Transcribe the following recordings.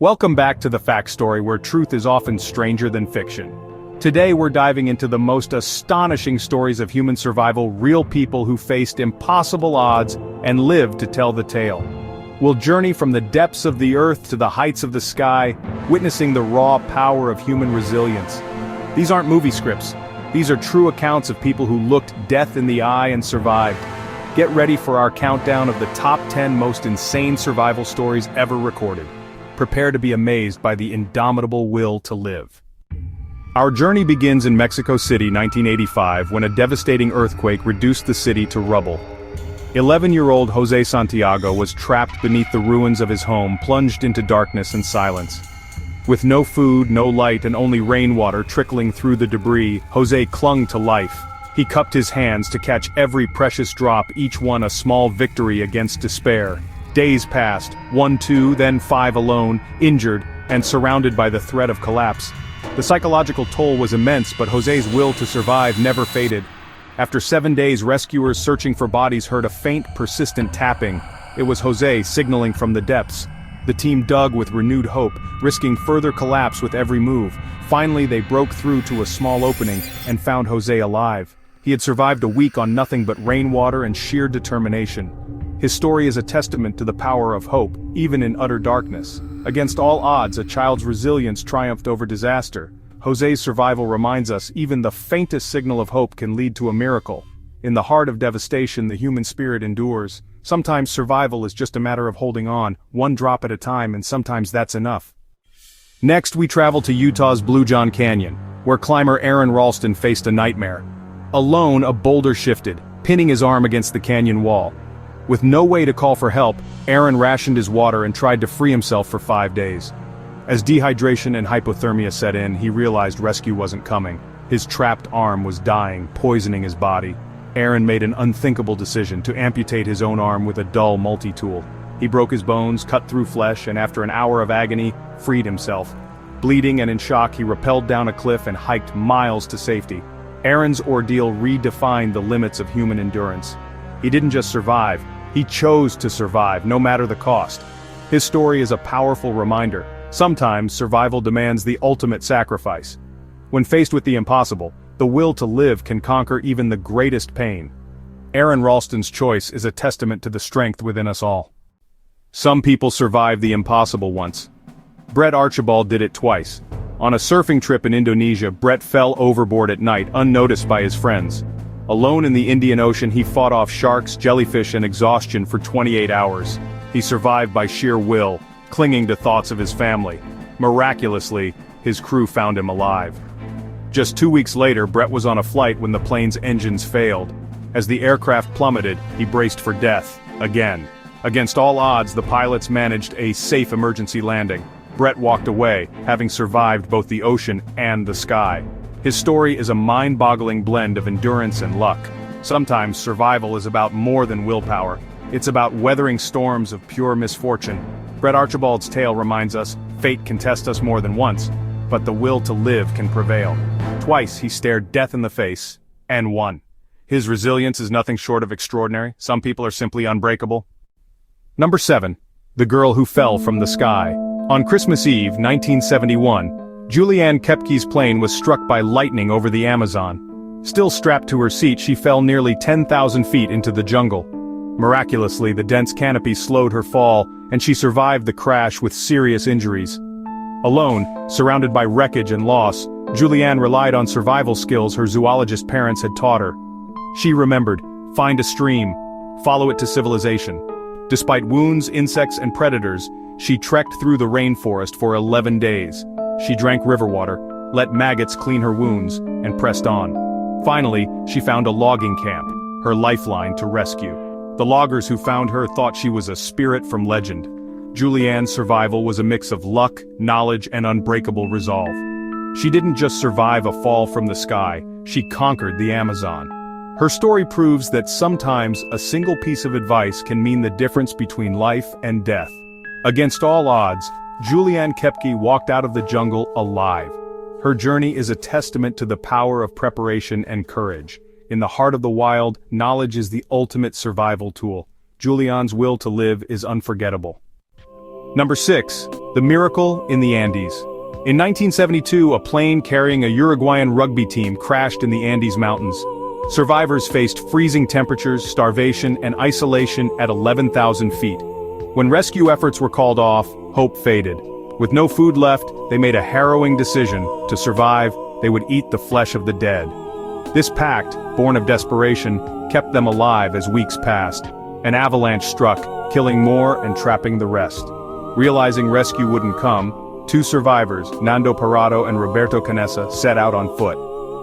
Welcome back to the Fact Story, where truth is often stranger than fiction. Today we're diving into the most astonishing stories of human survival, real people who faced impossible odds and lived to tell the tale. We'll journey from the depths of the earth to the heights of the sky, witnessing the raw power of human resilience. These aren't movie scripts. These are true accounts of people who looked death in the eye and survived. Get ready for our countdown of the top 10 most insane survival stories ever recorded. Prepare to be amazed by the indomitable will to live. Our journey begins in Mexico City, 1985, when a devastating earthquake reduced the city to rubble. 11-year-old Jose Santiago was trapped beneath the ruins of his home, plunged into darkness and silence. With no food, no light, and only rainwater trickling through the debris, Jose clung to life. He cupped his hands to catch every precious drop, each one a small victory against despair. Days passed, 1, 2, then 5 alone, injured, and surrounded by the threat of collapse. The psychological toll was immense, but Jose's will to survive never faded. After 7 days, rescuers searching for bodies heard a faint, persistent tapping. It was Jose signaling from the depths. The team dug with renewed hope, risking further collapse with every move. Finally, they broke through to a small opening and found Jose alive. He had survived a week on nothing but rainwater and sheer determination. His story is a testament to the power of hope, even in utter darkness. Against all odds, a child's resilience triumphed over disaster. Jose's survival reminds us even the faintest signal of hope can lead to a miracle. In the heart of devastation, the human spirit endures. Sometimes survival is just a matter of holding on, one drop at a time, and sometimes that's enough. Next, we travel to Utah's Blue John Canyon, where climber Aaron Ralston faced a nightmare. Alone, a boulder shifted, pinning his arm against the canyon wall. With no way to call for help, Aaron rationed his water and tried to free himself for 5 days. As dehydration and hypothermia set in, he realized rescue wasn't coming. His trapped arm was dying, poisoning his body. Aaron made an unthinkable decision to amputate his own arm with a dull multi-tool. He broke his bones, cut through flesh, and after an hour of agony, freed himself. Bleeding and in shock, he rappelled down a cliff and hiked miles to safety. Aaron's ordeal redefined the limits of human endurance. He didn't just survive, he chose to survive, no matter the cost. His story is a powerful reminder. Sometimes survival demands the ultimate sacrifice. When faced with the impossible, the will to live can conquer even the greatest pain. Aaron Ralston's choice is a testament to the strength within us all. Some people survive the impossible once. Brett Archibald did it twice. On a surfing trip in Indonesia, Brett fell overboard at night, unnoticed by his friends. Alone in the Indian Ocean, he fought off sharks, jellyfish, and exhaustion for 28 hours. He survived by sheer will, clinging to thoughts of his family. Miraculously, his crew found him alive. Just 2 weeks later, Brett was on a flight when the plane's engines failed. As the aircraft plummeted, he braced for death, again. Against all odds, the pilots managed a safe emergency landing. Brett walked away, having survived both the ocean and the sky. His story is a mind-boggling blend of endurance and luck. Sometimes survival is about more than willpower. It's about weathering storms of pure misfortune. Brett Archibald's tale reminds us, fate can test us more than once, but the will to live can prevail. Twice he stared death in the face, and won. His resilience is nothing short of extraordinary. Some people are simply unbreakable. Number 7. The Girl Who Fell from the Sky. On Christmas Eve, 1971, Julianne Kepke's plane was struck by lightning over the Amazon. Still strapped to her seat, she fell nearly 10,000 feet into the jungle. Miraculously, the dense canopy slowed her fall, and she survived the crash with serious injuries. Alone, surrounded by wreckage and loss, Julianne relied on survival skills her zoologist parents had taught her. She remembered, find a stream, follow it to civilization. Despite wounds, insects, and predators, she trekked through the rainforest for 11 days. She drank river water, let maggots clean her wounds, and pressed on. Finally, she found a logging camp, her lifeline to rescue. The loggers who found her thought she was a spirit from legend. Julianne's survival was a mix of luck, knowledge, and unbreakable resolve. She didn't just survive a fall from the sky, she conquered the Amazon. Her story proves that sometimes a single piece of advice can mean the difference between life and death. Against all odds, Julianne Kepke walked out of the jungle alive. Her journey is a testament to the power of preparation and courage. In the heart of the wild, knowledge is the ultimate survival tool. Julianne's will to live is unforgettable. Number 6. The Miracle in the Andes. In 1972, a plane carrying a Uruguayan rugby team crashed in the Andes Mountains. Survivors faced freezing temperatures, starvation, and isolation at 11,000 feet. When rescue efforts were called off, hope faded. With no food left, they made a harrowing decision: to survive, they would eat the flesh of the dead. This pact, born of desperation, kept them alive as weeks passed. An avalanche struck, killing more and trapping the rest. Realizing rescue wouldn't come, 2 survivors, Nando Parado and Roberto Canessa, set out on foot.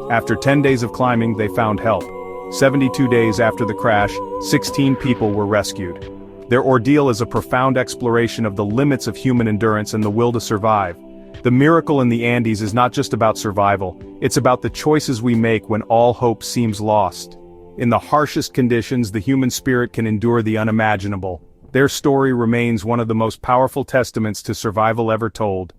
After 10 days of climbing, they found help. 72 days after the crash, 16 people were rescued. Their ordeal is a profound exploration of the limits of human endurance and the will to survive. The miracle in the Andes is not just about survival, it's about the choices we make when all hope seems lost. In the harshest conditions, the human spirit can endure the unimaginable. Their story remains one of the most powerful testaments to survival ever told.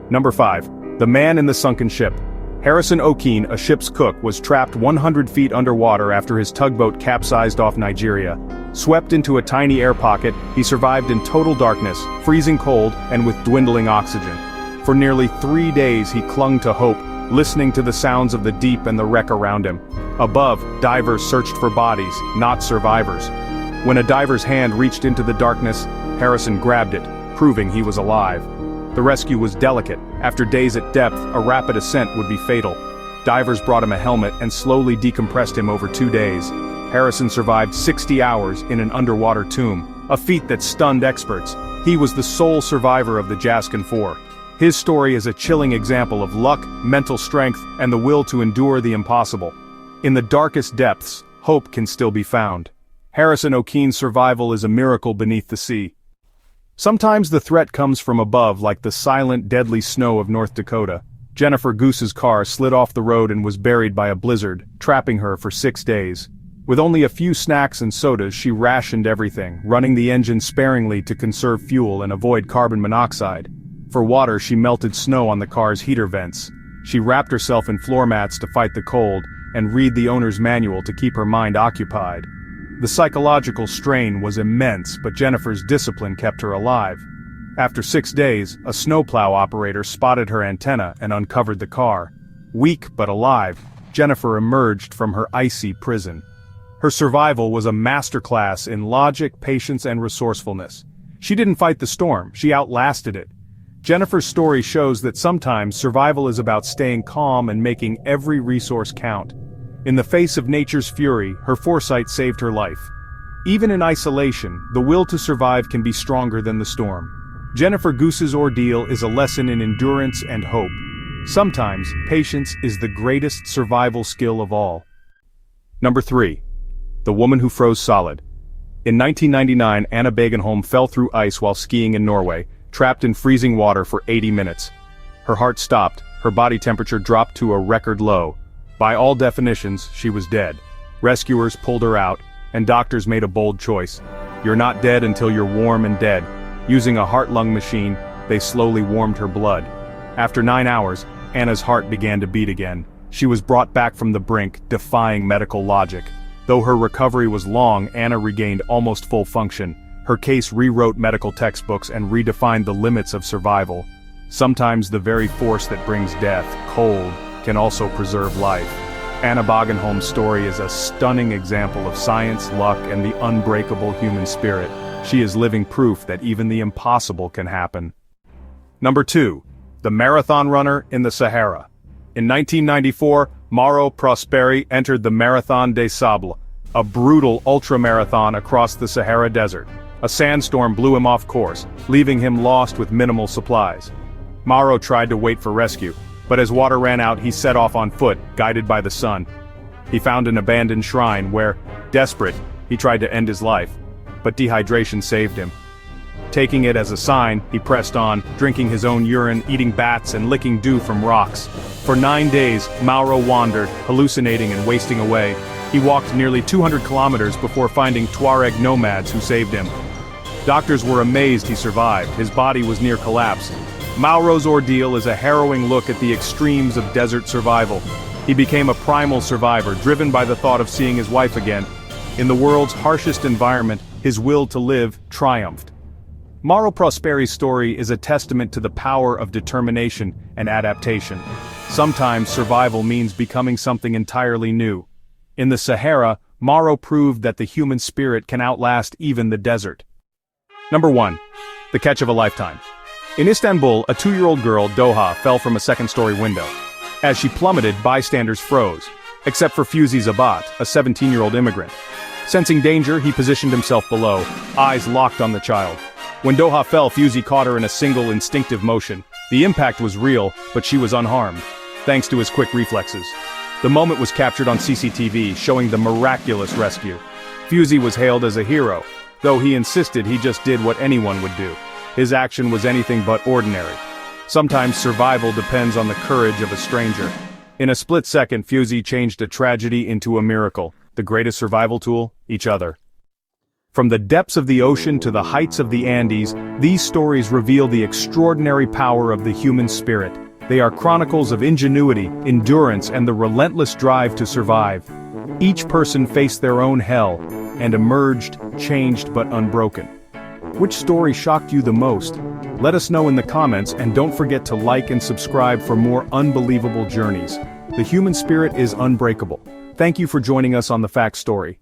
Number 5. The Man in the Sunken Ship. Harrison O'Keefe, a ship's cook, was trapped 100 feet underwater after his tugboat capsized off Nigeria. Swept into a tiny air pocket, he survived in total darkness, freezing cold, and with dwindling oxygen. For nearly 3 days he clung to hope, listening to the sounds of the deep and the wreck around him. Above, divers searched for bodies, not survivors. When a diver's hand reached into the darkness, Harrison grabbed it, proving he was alive. The rescue was delicate. After days at depth, a rapid ascent would be fatal. Divers brought him a helmet and slowly decompressed him over 2 days. Harrison survived 60 hours in an underwater tomb, a feat that stunned experts. He was the sole survivor of the Jaskin 4. His story is a chilling example of luck, mental strength, and the will to endure the impossible. In the darkest depths, hope can still be found. Harrison O'Keefe's survival is a miracle beneath the sea. Sometimes the threat comes from above, like the silent, deadly snow of North Dakota. Jennifer Goose's car slid off the road and was buried by a blizzard, trapping her for 6 days. With only a few snacks and sodas, she rationed everything, running the engine sparingly to conserve fuel and avoid carbon monoxide. For water, she melted snow on the car's heater vents. She wrapped herself in floor mats to fight the cold, and read the owner's manual to keep her mind occupied. The psychological strain was immense, but Jennifer's discipline kept her alive. After 6 days, a snowplow operator spotted her antenna and uncovered the car. Weak but alive, Jennifer emerged from her icy prison. Her survival was a masterclass in logic, patience, and resourcefulness. She didn't fight the storm, she outlasted it. Jennifer's story shows that sometimes survival is about staying calm and making every resource count. In the face of nature's fury, her foresight saved her life. Even in isolation, the will to survive can be stronger than the storm. Jennifer Goose's ordeal is a lesson in endurance and hope. Sometimes, patience is the greatest survival skill of all. Number 3. The Woman Who Froze Solid. In 1999, Anna Bagenholm fell through ice while skiing in Norway, trapped in freezing water for 80 minutes. Her heart stopped, her body temperature dropped to a record low. By all definitions, she was dead. Rescuers pulled her out, and doctors made a bold choice. You're not dead until you're warm and dead. Using a heart-lung machine, they slowly warmed her blood. After 9 hours, Anna's heart began to beat again. She was brought back from the brink, defying medical logic. Though her recovery was long, Anna regained almost full function. Her case rewrote medical textbooks and redefined the limits of survival. Sometimes the very force that brings death, cold, can also preserve life. Anna Bagenholm's story is a stunning example of science, luck, and the unbreakable human spirit. She is living proof that even the impossible can happen. Number 2. The Marathon Runner in the Sahara. In 1994, Mauro Prosperi entered the Marathon des Sables, a brutal ultramarathon across the Sahara Desert. A sandstorm blew him off course, leaving him lost with minimal supplies. Mauro tried to wait for rescue, but as water ran out, he set off on foot, guided by the sun. He found an abandoned shrine where, desperate, he tried to end his life, but dehydration saved him. Taking it as a sign, he pressed on, drinking his own urine, eating bats, and licking dew from rocks. For 9 days, Mauro wandered, hallucinating and wasting away. He walked nearly 200 kilometers before finding Tuareg nomads who saved him. Doctors were amazed he survived. His body was near collapse. Mauro's ordeal is a harrowing look at the extremes of desert survival. He became a primal survivor, driven by the thought of seeing his wife again. In the world's harshest environment, his will to live triumphed. Mauro Prosperi's story is a testament to the power of determination and adaptation. Sometimes survival means becoming something entirely new. In the Sahara, Mauro proved that the human spirit can outlast even the desert. Number 1. The catch of a lifetime. In Istanbul, a 2-year-old girl, Doha, fell from a second-story window. As she plummeted, bystanders froze, except for Fuzi Zabat, a 17-year-old immigrant. Sensing danger, he positioned himself below, eyes locked on the child. When Doha fell, Fuzi caught her in a single instinctive motion. The impact was real, but she was unharmed, thanks to his quick reflexes. The moment was captured on CCTV, showing the miraculous rescue. Fuzi was hailed as a hero, though he insisted he just did what anyone would do. His action was anything but ordinary. Sometimes survival depends on the courage of a stranger. In a split second, Fuzi changed a tragedy into a miracle. The greatest survival tool? Each other. From the depths of the ocean to the heights of the Andes, these stories reveal the extraordinary power of the human spirit. They are chronicles of ingenuity, endurance, and the relentless drive to survive. Each person faced their own hell, and emerged, changed but unbroken. Which story shocked you the most? Let us know in the comments, and don't forget to like and subscribe for more unbelievable journeys. The human spirit is unbreakable. Thank you for joining us on The Fact Story.